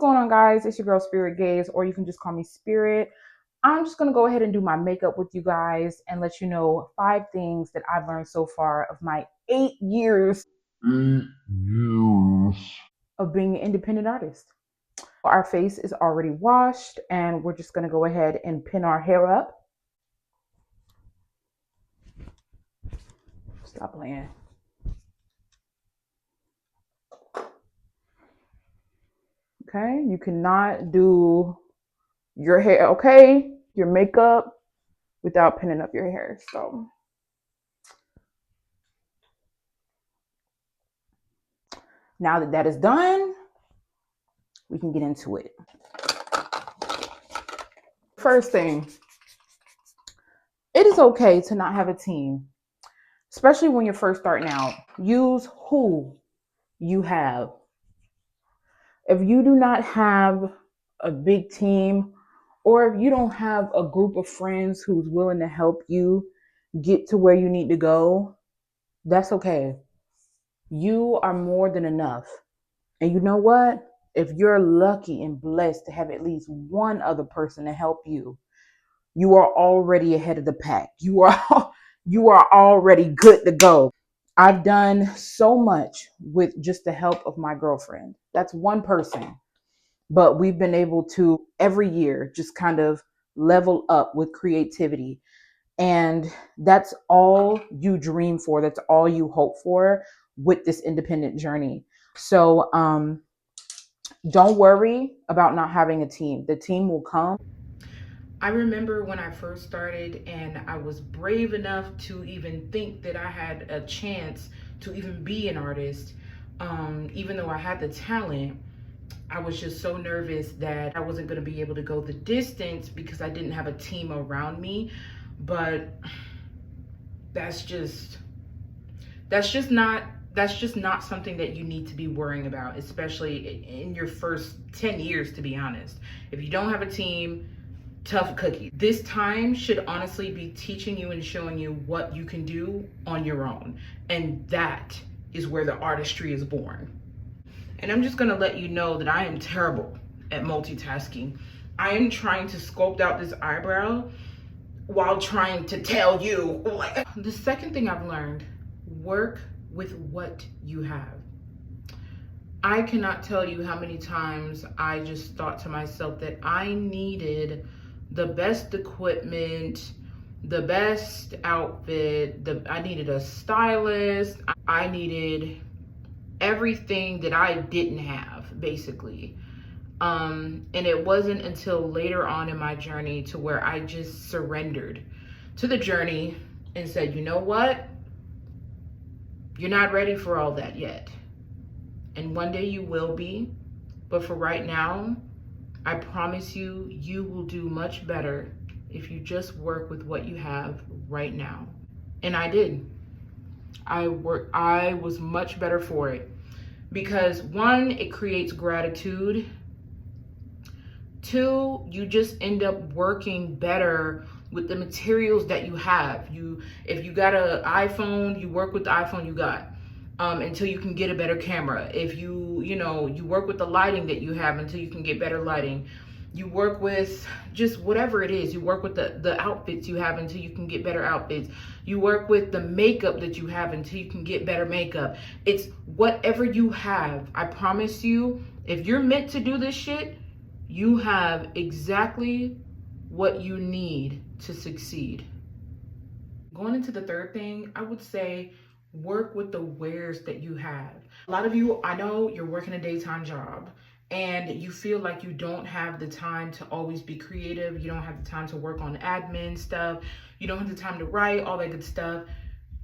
going on, guys? It's your girl Spirit Gaze, or you can just call me Spirit. I'm just going to go ahead and do my makeup with you guys and let you know 5 things that I've learned so far of my 8 years of being an independent artist. Our face is already washed, and we're just going to go ahead and pin our hair up. Stop playing. Okay, you cannot do your hair, okay, your makeup without pinning up your hair. So now that that is done, we can get into it. First thing, it is okay to not have a team, especially when you're first starting out. Use who you have. If you do not have a big team, or if you don't have a group of friends who's willing to help you get to where you need to go, that's okay. You are more than enough. And you know what? If you're lucky and blessed to have at least one other person to help you, you are already ahead of the pack. You are already good to go. I've done so much with just the help of my girlfriend. That's one person. But we've been able to every year just kind of level up with creativity. And that's all you dream for. That's all you hope for with this independent journey. So don't worry about not having a team. The team will come. I remember when I first started and I was brave enough to even think that I had a chance to even be an artist. Even though I had the talent, I was just so nervous that I wasn't going to be able to go the distance because I didn't have a team around me. But that's just not something that you need to be worrying about, especially in your first 10 years, to be honest. If you don't have a team, tough cookie. This time should honestly be teaching you and showing you what you can do on your own. And that is where the artistry is born. And I'm just gonna let you know that I am terrible at multitasking. I am trying to sculpt out this eyebrow while trying to tell you. The second thing I've learned, work with what you have. I cannot tell you how many times I just thought to myself that I needed the best equipment, the best outfit, I needed a stylist, I needed everything that I didn't have, basically. And it wasn't until later on in my journey to where I just surrendered to the journey and said, you know what? You're not ready for all that yet. And one day you will be. But for right now, I promise you, you will do much better if you just work with what you have right now. And I did. I was much better for it. Because 1, it creates gratitude. 2, you just end up working better with the materials that you have. If you got an iPhone, you work with the iPhone you got until you can get a better camera. If you work with the lighting that you have until you can get better lighting. You work with just whatever it is. You work with the outfits you have until you can get better outfits. You work with the makeup that you have until you can get better makeup. It's whatever you have. I promise you, if you're meant to do this shit, you have exactly what you need to succeed. Going into the third thing, I would say work with the wares that you have. A lot of you, I know you're working a daytime job and you feel like you don't have the time to always be creative. You don't have the time to work on admin stuff. You don't have the time to write, all that good stuff.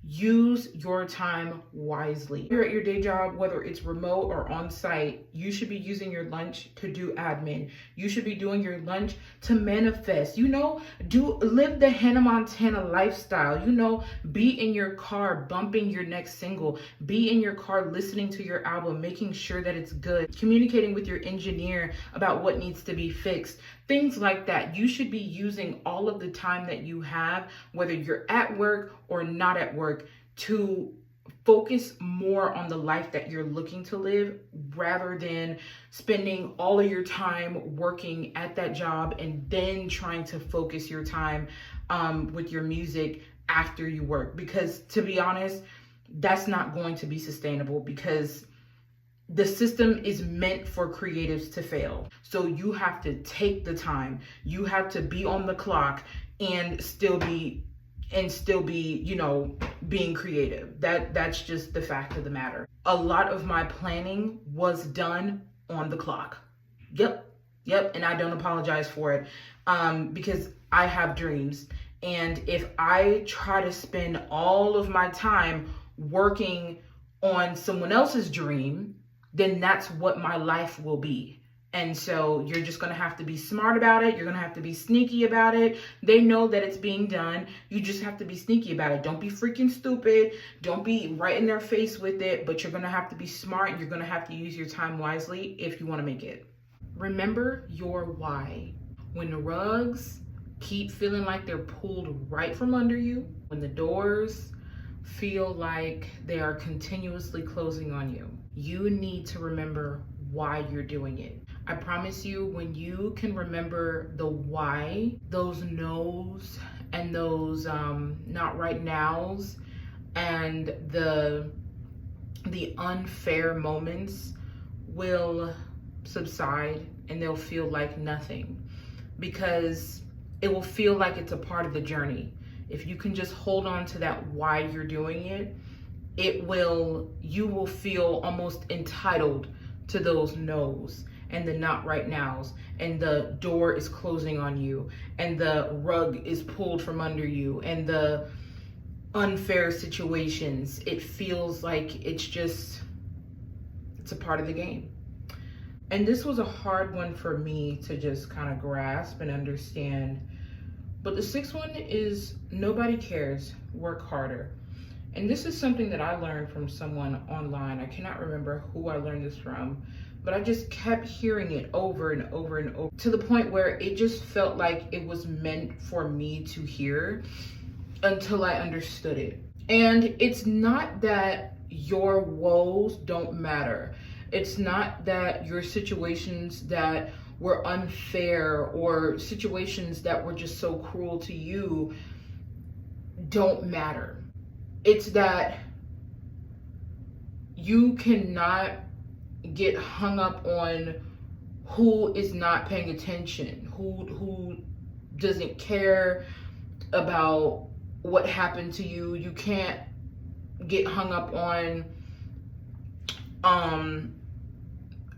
Use your time wisely. You're at your day job, whether it's remote or on site, you should be using your lunch to do admin. You should be doing your lunch to manifest. Live the Hannah Montana lifestyle. Be in your car bumping your next single. Be in your car listening to your album, making sure that it's good. Communicating with your engineer about what needs to be fixed. Things like that. You should be using all of the time that you have, whether you're at work or not at work, to Focus more on the life that you're looking to live rather than spending all of your time working at that job and then trying to focus your time with your music after you work. Because to be honest, that's not going to be sustainable, because the system is meant for creatives to fail. So you have to take the time. You have to be on the clock and still be, you know, being creative. That's just the fact of the matter. A lot of my planning was done on the clock. Yep. And I don't apologize for it, because I have dreams. And if I try to spend all of my time working on someone else's dream, then that's what my life will be. And so you're just going to have to be smart about it. You're going to have to be sneaky about it. They know that it's being done. You just have to be sneaky about it. Don't be freaking stupid. Don't be right in their face with it. But you're going to have to be smart, and you're going to have to use your time wisely if you want to make it. Remember your why. When the rugs keep feeling like they're pulled right from under you, when the doors feel like they are continuously closing on you, you need to remember why you're doing it. I promise you, when you can remember the why, those no's and those not right now's and the unfair moments will subside, and they'll feel like nothing, because it will feel like it's a part of the journey. If you can just hold on to that why you're doing it, you will feel almost entitled to those no's and the not right nows, and the door is closing on you, and the rug is pulled from under you, and the unfair situations. It feels like it's a part of the game. And this was a hard one for me to just kind of grasp and understand. But the sixth one is nobody cares, work harder. And this is something that I learned from someone online. I cannot remember who I learned this from, but I just kept hearing it over and over and over, to the point where it just felt like it was meant for me to hear until I understood it. And it's not that your woes don't matter. It's not that your situations that were unfair or situations that were just so cruel to you don't matter. It's that you cannot get hung up on who is not paying attention, who doesn't care about what happened to you. You can't get hung up on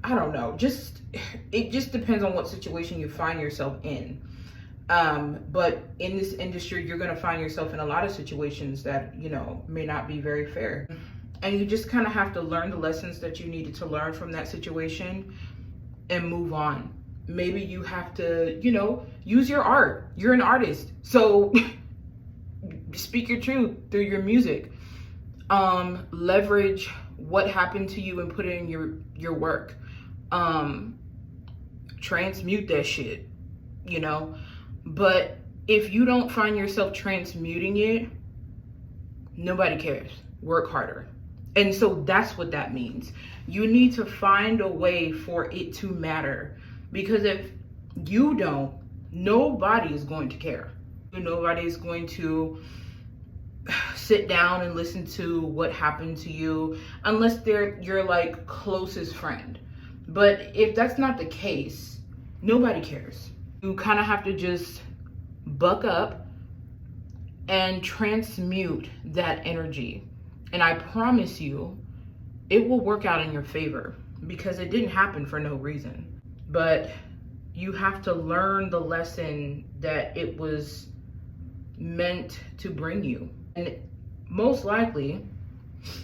I don't know, it just depends on what situation you find yourself in. But in this industry, you're going to find yourself in a lot of situations that, you know, may not be very fair. And you just kind of have to learn the lessons that you needed to learn from that situation and move on. Maybe you have to, you know, use your art. You're an artist. So speak your truth through your music. Leverage what happened to you and put it in your work. Transmute that shit, you know. But if you don't find yourself transmuting it, nobody cares. Work harder. And so that's what that means. You need to find a way for it to matter, because if you don't, nobody is going to care. Nobody is going to sit down and listen to what happened to you unless they're your like closest friend. But if that's not the case, nobody cares. You kind of have to just buck up and transmute that energy. And I promise you, it will work out in your favor, because it didn't happen for no reason. But you have to learn the lesson that it was meant to bring you. And most likely,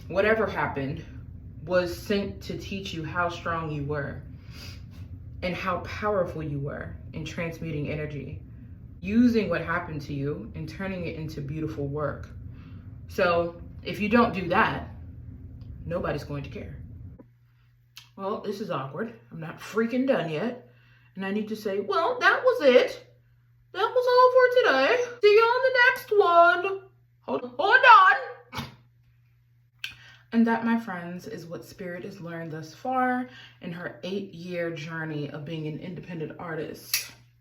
whatever happened was sent to teach you how strong you were and how powerful you were in transmuting energy, using what happened to you and turning it into beautiful work. So if you don't do that, nobody's going to care. Well, this is awkward. I'm not freaking done yet. And I need to say, well, that was it. That was all for today. See you on the next one. Hold on. And that, my friends, is what Spirit has learned thus far in her 8-year journey of being an independent artist.